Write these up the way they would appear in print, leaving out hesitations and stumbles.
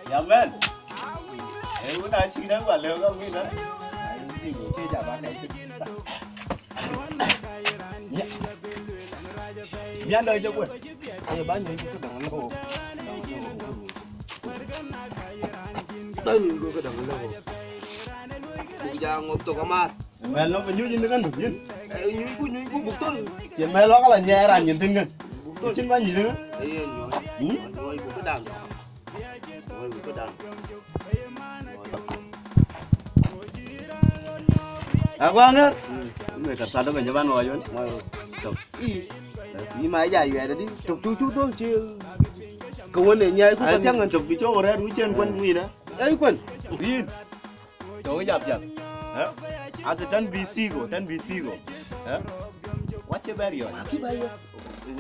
Dạ men. Em bữa nay xin đến quả lều không biết nữa. Gì kia chả bán này. Miễn đời cho quên. Ai bán những cái đồng lâu. Đây những cái đồng lâu. Bây giờ ngọc tổ kamat. Men nó phải nhú trên cái được chứ. Như bục tuần. Chỉ men nó là nhẹ ra nhìn tin kìa. Trên bao nhiêu nữa? Đây rồi cái đàn. Rồi cái đàn. À quang á. Người cắt sao đó mình cho ban ngồi chứ. Ý mà dài về đi. Chụp chú thôi chứ. Cậu anh này nhai cũng có theo ngân chụp bị chỗ ra núi trên quân gì nữa. Ấy quân. Đi. Chỗ dập. Hả? À sẽ ten VC go. Hả? Watch your video. Cái bay.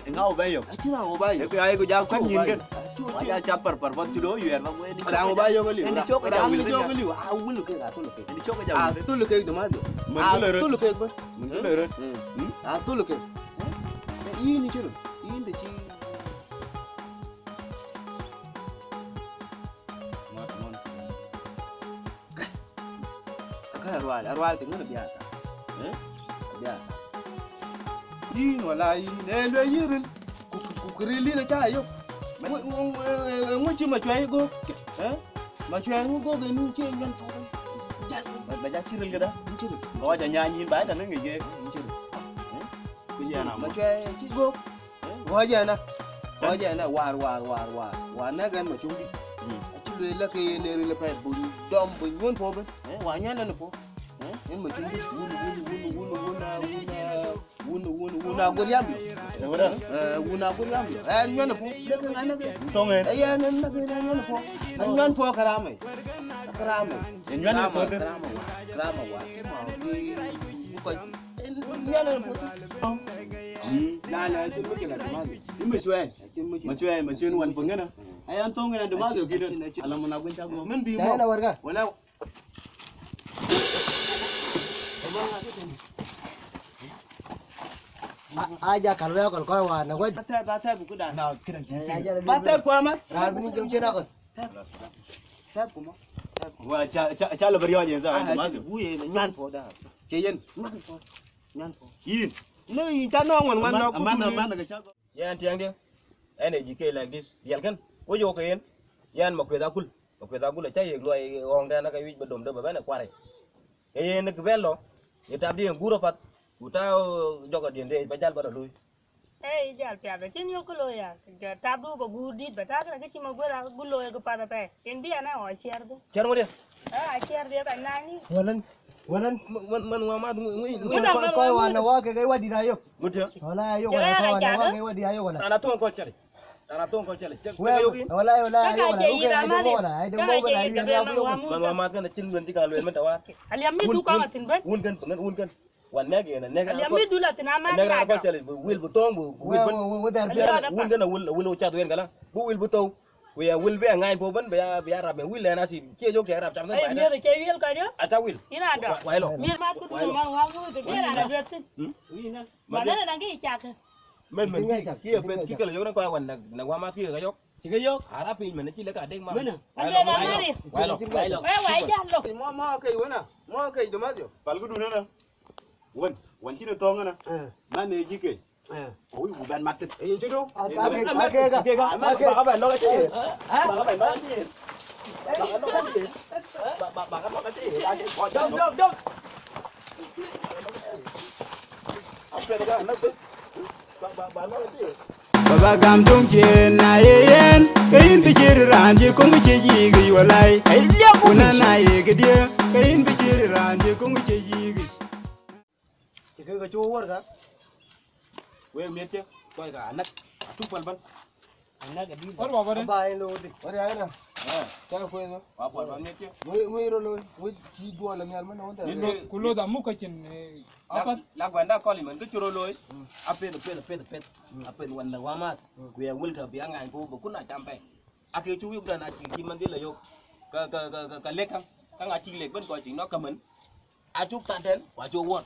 Ngau video. Chứ nào ngồi bay. Cái ai cũng giao khách nhìn kìa. Wajah capar pervat sudah you erma gue. Ada ngồi bay vô cái liu. Ini chok cái jauh. Ini chok cái liu. À uống được cái là tôi được cái. Ini chok cái jauh. Tôi được cái đúng không? Tôi được cái không? Mình có lời rồi. Tôi được cái. Ý này chứ. Ý để chi. Cái arwal tiếng nó biasa. Biasa. Đi ngồi lại để lấy gì rồi. Kurili na cha yo. Ngồi chứ mà chơi go. Mà chơi go cái nu chơi nhân phó. Bà cha xí cái đó. Có cha nhà nhìn bãi là nó người ghê. Cái gì nào mà chơi chứ go. Có gì nè. Có gì nè war na gan mà chung đi. Chứ là cái này là phải bùn dom bùn ngon phô bên. War nhá nó phô. Nhưng mà chung đi Una guriambi. Una guriambi. Nyon po. Tong en. Nyon po. Nyon po karamay. Karamay. Nyon po. Karama wa. Ko nyon po. Là chứ mới kêu là demasi. Chứ mới xuê nuan pun kan. Ai an tong kan demasi kira. Alam mana pun cak Men bi mo. Mana warga? Wala. Aja kalau ya kalau kau wana wed. Bate buku dah. Nah, kira. Bate ku amat. Bini jom cina kon. Tap ku mo. Wah, cak lo beriau je sah. Demasi. Buye nyan po dah. Ceyen. Nyan po. In. No ta no ngon man no. Aman ke cak. Yan tiang dia. Energy like this. Yan kan. Ko yo kayen. Yan makweda kul. Makweda kul cha ye loy ong da na ka wi bedom de ba na kware. Yen nak velo. Yetab dia guro pat. Utao joga diende bajal bara lui. Jal pia be tin yo ko lo ya. Tabu ko gudit ba ta ka ci ma gora gulo ko pada pe. En bi ana o share de. Cer mo dia. Share de ka nani. Walan Man ngama ngui. Kau wana wa ke kai wadi na yo. Mutia. Wala yo wana kau wana wa ke wadi ayo wana. Ana tuang kol cari. Cek yo kin. Wala yo ke ai wana. Ai demo ba ai yo yo. Man ngama kan cin wen tikal wen mentawa. Aliam mi du ka matin ben. Un kan. Wan nege na nege. Aliam mi du la tin ama. Nege na kol cari wil butong bu wil ben. Un kan wil chat wen kala. Bu wil butong. We will be ngai po ban be rap will na si che jok che rap cham tan ba. Ai mi ke wil ka dio. Acha will. Ina do. Wai lo. Mi ma ku du ma wa ku de ke na do tin. Ma na na ki chak. Men kia ben ki kala jok na kwa wan na wa ma kia ka jok. Ki ka jok. Ara pin men chi le ka deng ma. Wai lo. Wai jan lo. Mo kai wana. Mo kai do ma jo. Pal ku du na. Wan chi no tong na. Man ne ji ke. Ôi, vụ bàn mặt thì chứ đâu? Cái bạn nó cái gì? Bạn nó cái gì? Bạn nó cái gì? Bạn nó cái gì? Đông. Baba gam dong chen na yen kain bichir ranji kong che yi gi walai una na ye ge dia kain bichir ranji kong che yi gi chỉ cái chú quá cả. We miet che. Koi ka anak. Tu pal ban. Anak ga bi. Bài luôn đi. Ở đây nè. Chắc quên rồi. Wa pal ban miet che. Mới rồi. Mới chỉ đua làm nhau mới nói thế. Kulo da muka chin apat La gwanda koli men ku churo loy. Apeth. Apeth wan la wa ma. We will ka bi angai po bu kuna champe. Ake chu yuk da na chi man di la yo. Ka lek ka nga chi lek ben ko chi no ka men. A chuk ta den wa chu won.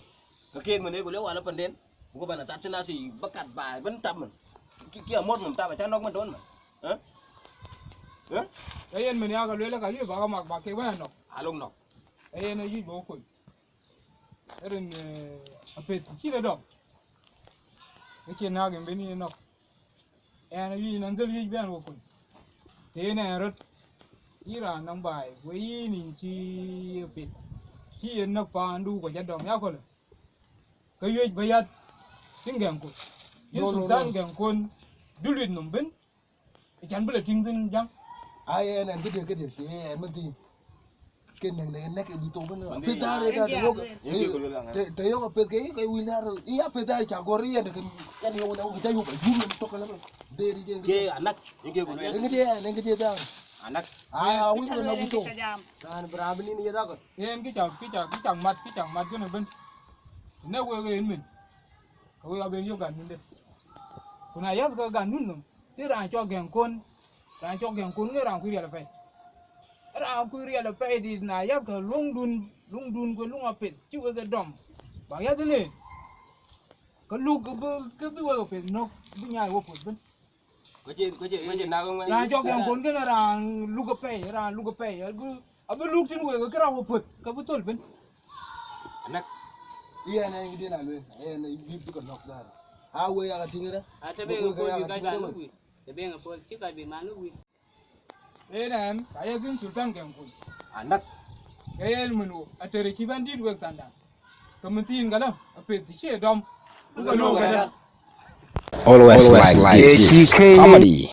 Ka ken men e ko le wa la pan den. Ko bana ta tena si bakat ba ben tam men. Ki amot mum ta ba cha nok man don man. Ayen mình aga lele ka yu ba mak ba ke wa no. Along no. Ayen yi bo ko. Erin apet chi le dom. Ke na gen beni no. En yi nan del yi ben wo ko. Te na rot ira nang bai we ni chi apet. Chi en na pa ndu ko ja dom ya ko le. Ka yu ba ya tingem ko. Yin sultan gem kon dulit num ben. Chan bele ting din jam. ai này cái điều thì mình thì cái này cái đi tàu bên nữa bây giờ ra đây đây yok apa cái winar iya apa dah cakori ya dengan kan yang udah kita yok jumlah untuk kalau dari dia Ke anak ke ko yang dia dah anak ah wih kan nak itu Jam. kan berapa ni ya dah En cái chang mat cái này bên. Ne we cái mình. Ko ya ben yo gan min de. Kuna ya ka gan nun no. Ti ra cho gen kon. Ra cho gen kon nge ra ku ria la fe. Ra ku ria la fe di na ya ka lung dun ko lung apet chu cái dom. Ba ya de ne. Ka lu cái bi wo pe no bi nya wo pu ben. ko je na ko Ra cho gen kon ke ra lu ka pe abu lu tin we ka ra wo pu ka bu tol ben. anak iya này dia nak lu này ibu kan nak dah ah wih yang tinggi dah Tabe ko bi ka ba no wi. Tabe nga po chi ka bi ma no wi. Enan kaya bin sultan gen kon. anak Kayan menu atere kiban din wek tanda. Kementin galam apet di dom. Always like this comedy.